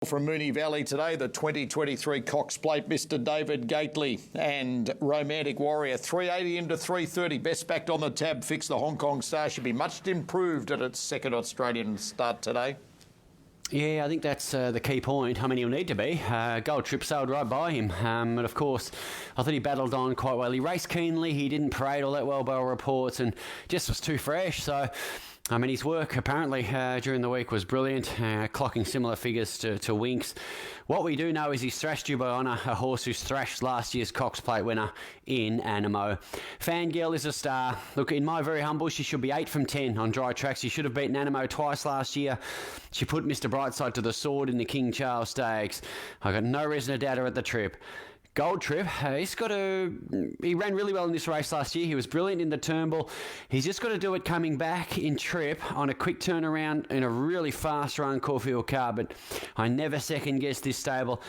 From MOONEE-VALLEY today, the 2023 Cox Plate, Mr. David Gately and Romantic Warrior, 380 into 330. Best backed on the tab fix. The Hong Kong Star should be much improved at its second Australian start today. Yeah, I think that's the key point. I mean, he'll need to be. Gold Trip sailed right by him. And of course, I thought he battled on quite well. He raced keenly. He didn't parade all that well by all reports and just was too fresh. So, I mean, his work apparently during the week was brilliant, clocking similar figures to Winks. What we do know is he's thrashed you by honour, a horse who's thrashed last year's Cox Plate winner in Animo. Fangirl is a star. Look, in my very humble, she should be 8 from 10 on dry tracks. She should have beaten Animo twice last year. She put Mr. Brightside to the sword in the King Charles Stakes. I got no reason to doubt her at the trip. Gold Trip, he ran really well in this race last year. He was brilliant in the Turnbull. He's just got to do it coming back in trip on a quick turnaround in a really fast run Caulfield car, but I never second guess this stable.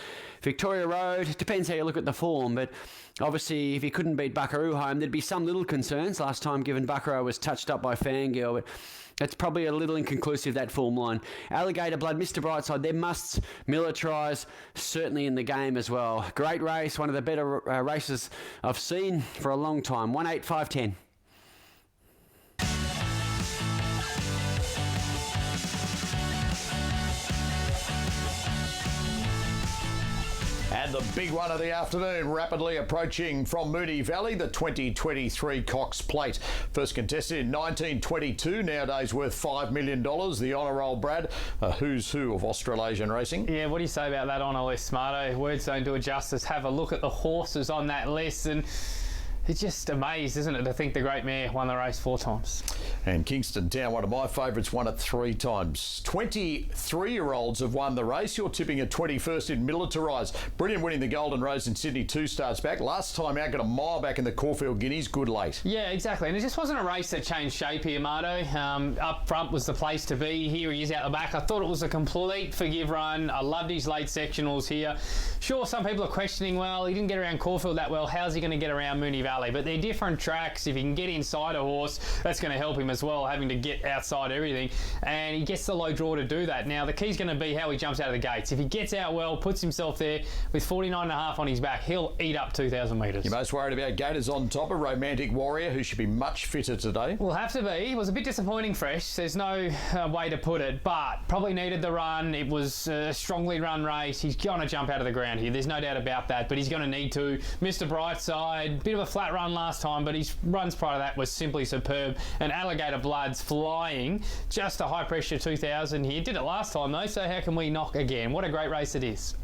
Victoria Road, it depends how you look at the form, but obviously if he couldn't beat Buckaroo home, there'd be some little concerns last time given Buckaroo was touched up by Fangirl, but that's probably a little inconclusive, that form line. Alligator Blood, Mr. Brightside, their musts militarise, certainly in the game as well. Great race, one of the better races I've seen for a long time. 1-8-5-10. And the big one of the afternoon, rapidly approaching from MOONEE-VALLEY, the 2023 Cox Plate. First contested in 1922, nowadays worth $5 million. The Honour Roll Brad, a who's who of Australasian racing. Yeah, what do you say about that Honour list, Smarto? Words don't do it justice. Have a look at the horses on that list and it's just amazed, isn't it, to think the great mare won the race 4 times. And Kingston Town, one of my favourites, won it 3 times. 23-year-olds have won the race. You're tipping a 21st in Militarise. Brilliant winning the Golden Rose in Sydney 2 starts back. Last time out, got a mile back in the Caulfield Guineas. Good late. Yeah, exactly. And it just wasn't a race that changed shape here, Marto. Up front was the place to be. Here he is out the back. I thought it was a complete forgive run. I loved his late sectionals here. Sure, some people are questioning, well, he didn't get around Caulfield that well. How's he going to get around MOONEE-VALLEY? But they're different tracks. If he can get inside a horse, that's going to help him as well, having to get outside everything. And he gets the low draw to do that. Now, the key's going to be how he jumps out of the gates. If he gets out well, puts himself there with 49.5 on his back, he'll eat up 2,000 metres. You're most worried about Gators on top, a Romantic Warrior who should be much fitter today. Will have to be. It was a bit disappointing fresh. There's no way to put it, but probably needed the run. It was a strongly run race. He's going to jump out of the ground here. There's no doubt about that, but he's going to need to. Mr. Brightside, bit of a flat run last time, but his runs prior to that was simply superb. And Alligator Blood's flying. Just a high pressure 2,000 here. Did it last time though, so how can we knock again? What a great race it is.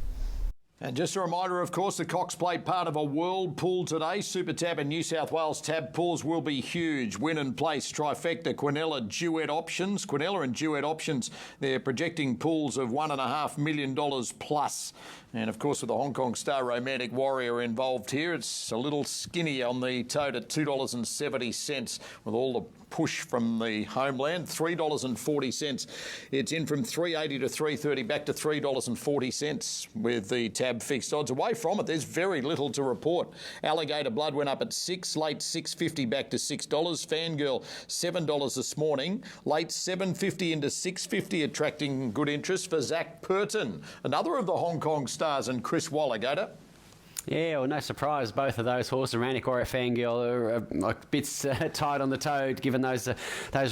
And just a reminder, of course, the Cox Plate part of a world pool today. Super Tab and New South Wales Tab pools will be huge. Win and place trifecta, Quinella Duet Options. Quinella and Duet Options, they're projecting pools of $1.5 million plus. And of course, with the Hong Kong Star Romantic Warrior involved here, it's a little skinny on the tote at $2.70 with all the push from the homeland. $3.40. It's in from $3.80 to $3.30, back to $3.40 with the tab fixed odds. Away from it, there's very little to report. Alligator Blood went up at $6, late $6.50 back to $6. Fangirl $7 this morning, late $7.50 into $6.50, attracting good interest for Zach Purton, another of the Hong Kong Stars, and Chris Waller. Yeah, well, no surprise. Both of those horses, Romantic Warrior, Fangirl, are like bits tight on the toad, given those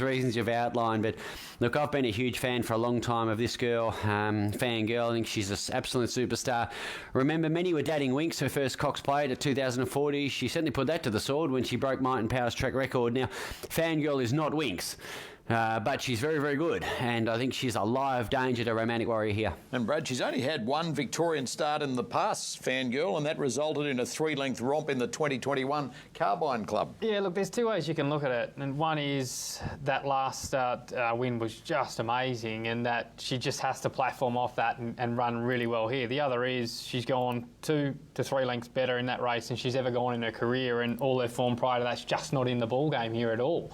reasons you've outlined. But look, I've been a huge fan for a long time of this girl, Fangirl. I think she's an absolute superstar. Remember, many were dating Winks, her first Cox Plate at 2040. She certainly put that to the sword when she broke Might and Power's track record. Now, Fangirl is not Winks. But she's very, very good, and I think she's a live danger to Romantic Warrior here. And Brad, she's only had one Victorian start in the past, Fangirl, and that resulted in a 3-length romp in the 2021 Carbine Club. Yeah, look, there's 2 ways you can look at it, and one is that last start win was just amazing, and that she just has to platform off that and run really well here. The other is she's gone 2 to 3 lengths better in that race than she's ever gone in her career, and all her form prior to that's just not in the ball game here at all.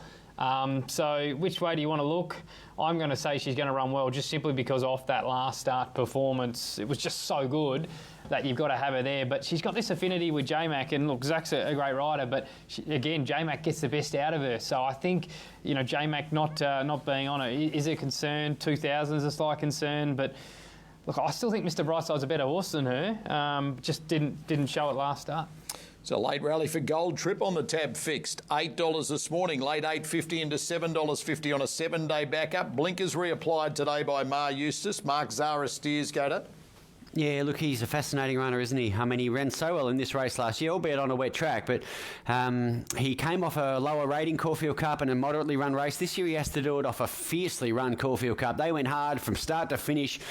So which way do you want to look? I'm going to say she's going to run well just simply because off that last start performance, it was just so good that you've got to have her there. But she's got this affinity with J-Mac, and look, Zach's a great rider, but again, J-Mac gets the best out of her. So I think, you know, J-Mac not being on it is a concern. 2000 is a slight concern, but Look, I still think Mr. Brightside's a better horse than her. Just didn't show it last start. It's a late rally for Gold Trip on the tab fixed. $8 this morning, late $8.50 into $7.50 on a 7-day backup. Blinkers reapplied today by Mar Eustace. Mark Zara steers, Gator. Yeah, look, he's a fascinating runner, isn't he? I mean, he ran so well in this race last year, albeit on a wet track, but he came off a lower rating Caulfield Cup and a moderately run race. This year he has to do it off a fiercely run Caulfield Cup. They went hard from start to finish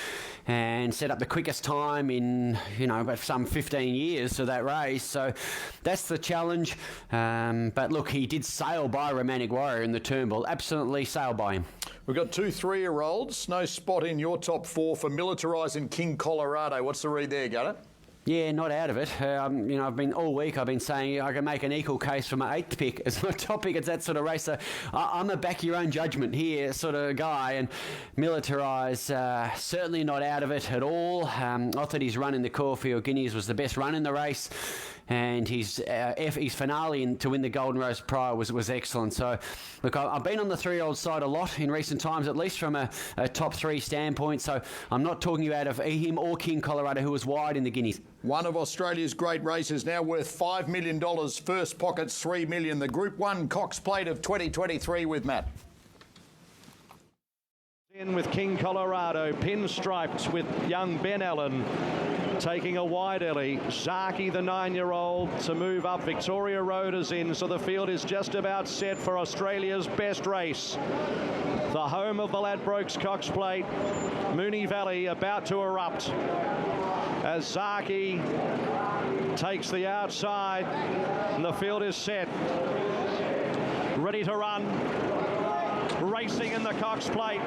and set up the quickest time in, about some 15 years of that race. So that's the challenge. But look, he did sail by Romantic Warrior in the Turnbull. Absolutely sail by him. We've got 2 3-year-olds. No spot in your top 4 for Militarise and King Colorado. What's the read there, Gator? Yeah, not out of it. I've been all week. I've been saying I can make an equal case for my 8th pick as my top pick. It's that sort of race. So I'm a back your own judgment here sort of guy. And Militarise certainly not out of it at all. I thought his run in the Caulfield Guineas was the best run in the race. And his finale to win the Golden Rose Prior was excellent. So, look, I've been on the 3-year-old side a lot in recent times, at least from a top 3 standpoint. So I'm not talking you out of him or King Colorado, who was wide in the Guineas. One of Australia's great races now worth $5 million. First pockets $3 million. The Group 1 Cox Plate of 2023 with Matt. In with King Colorado, pinstriped with young Ben Allen. Taking a wide alley. Zaki, the 9-year-old, to move up. Victoria Road is in, so the field is just about set for Australia's best race. The home of the Ladbrokes Cox Plate, MOONEE-VALLEY, about to erupt as Zaki takes the outside, and the field is set. Ready to run. Racing in the Cox Plate.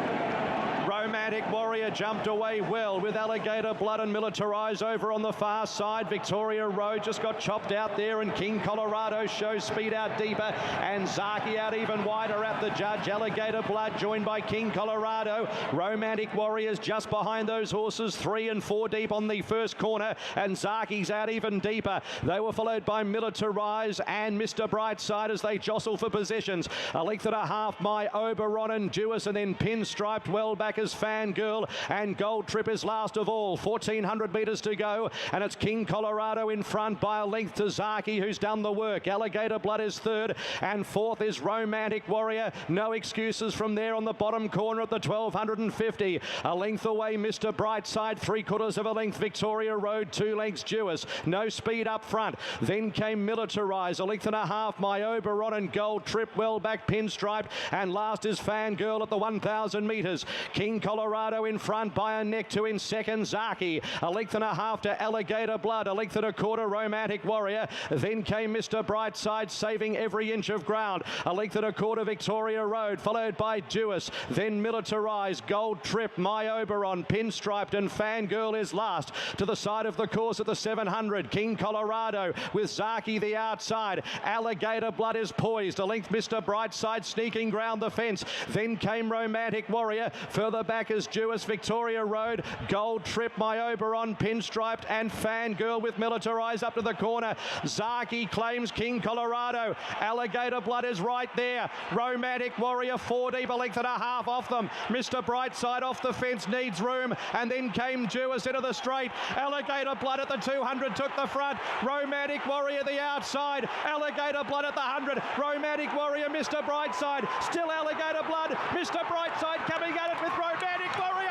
Romantic Warrior jumped away well with Alligator Blood and Militarise over on the far side. Victoria Road just got chopped out there, and King Colorado shows speed out deeper, and Zaki out even wider at the judge. Alligator Blood joined by King Colorado. Romantic Warriors just behind those horses, 3 and 4 deep on the first corner, and Zaki's out even deeper. They were followed by Militarise and Mr. Brightside as they jostle for positions. A length and a half, My Oberon and Jewess, and then pinstriped well back as Fangirl, and Gold Trip is last of all. 1,400 metres to go, and it's King Colorado in front by a length to Zaki, who's done the work. Alligator Blood is third, and fourth is Romantic Warrior. No excuses from there on the bottom corner at the 1,250. A length away, Mr. Brightside, 3/4 of a length. Victoria Road, 2 lengths, Jewess. No speed up front. Then came Militarise, a length and a half, My Oberon and Gold Trip well back, pinstriped, and last is Fangirl at the 1,000 metres. King Colorado in front by a neck to in second. Zaki, a length and a half to Alligator Blood, a length and a quarter, Romantic Warrior. Then came Mr. Brightside, saving every inch of ground. A length and a quarter, Victoria Road, followed by Jewess. Then Militarise, Gold Trip, My Oberon, pinstriped, and Fangirl is last. To the side of the course at the 700, King Colorado with Zaki the outside. Alligator Blood is poised. A length, Mr. Brightside sneaking round the fence. Then came Romantic Warrior. Further back is Jewess, Victoria Road, Gold Trip, My Oberon, pinstriped, and Fangirl with Militarise up to the corner. Zaki claims King Colorado. Alligator Blood is right there. Romantic Warrior 4 deep, a length and a half off them. Mr. Brightside off the fence, needs room, and then came Jewess into the straight. Alligator Blood at the 200 took the front. Romantic Warrior the outside. Alligator Blood at the 100. Romantic Warrior, Mr. Brightside. Still Alligator Blood. Mr. Brightside coming at it with Romantic Warrior.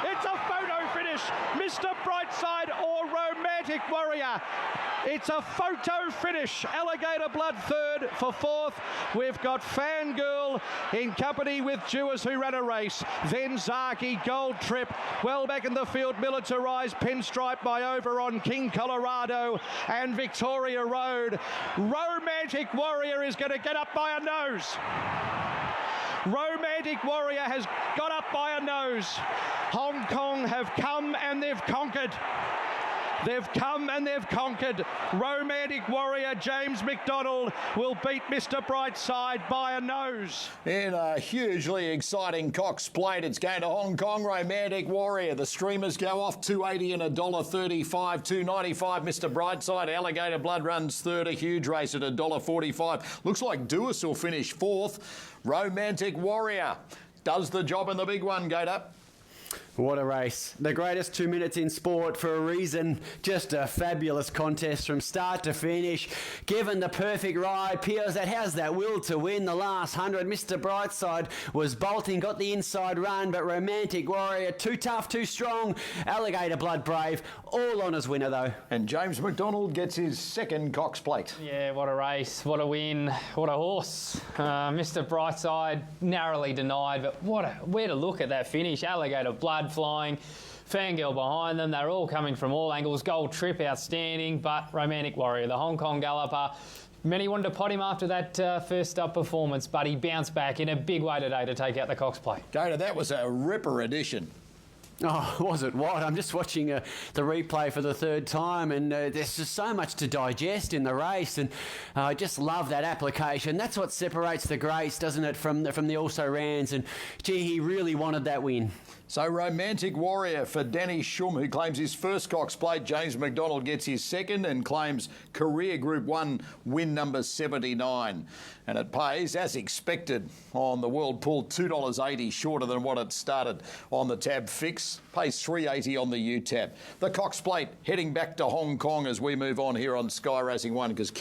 It's a photo finish. Mr. Brightside or Romantic Warrior. It's a photo finish. Alligator Blood third. For fourth, we've got Fangirl in company with Jewess, who ran a race. Then Zaki, Gold Trip, well back in the field, Militarise, pinstripe by Oberon, King Colorado, and Victoria Road. Romantic Warrior is going to get up by a nose. Romantic Warrior has got up by a nose. Hong Kong have come and they've conquered. They've come and they've conquered. Romantic Warrior James McDonald will beat Mr. Brightside by a nose. In a hugely exciting Cox Plate, it's going to Hong Kong. Romantic Warrior. The streamers go off $2.80 and $1.35, $2.95. Mr. Brightside. Alligator Blood runs third. A huge race at $1.45. Looks like Jewess will finish fourth. Romantic Warrior does the job in the big one, Gator. What a race. The greatest 2 minutes in sport for a reason. Just a fabulous contest from start to finish. Given the perfect ride, Piers that has that will to win the last 100. Mr. Brightside was bolting, got the inside run, but Romantic Warrior, too tough, too strong. Alligator Blood Brave, all on as winner though. And James McDonald gets his second Cox Plate. Yeah, what a race, what a win, what a horse. Mr. Brightside narrowly denied, but where to look at that finish. Alligator Blood flying, Fangirl behind them. They're all coming from all angles. Gold Trip outstanding, but Romantic Warrior, the Hong Kong galloper. Many wanted to pot him after that first up performance, but he bounced back in a big way today to take out the Cox Plate. Gator, that was a ripper edition. Oh, was it what? I'm just watching the replay for the third time, and there's just so much to digest in the race, and I just love that application. That's what separates the greats, doesn't it, from the also-rans, and gee, he really wanted that win. So Romantic Warrior for Danny Shum, who claims his first Cox Plate. James McDonald gets his second and claims career Group 1 win number 79. And it pays, as expected, on the World Pool, $2.80 shorter than what it started on the tab fix. Pays $3.80 on the U-tab. The Cox Plate heading back to Hong Kong as we move on here on Sky Racing 1, because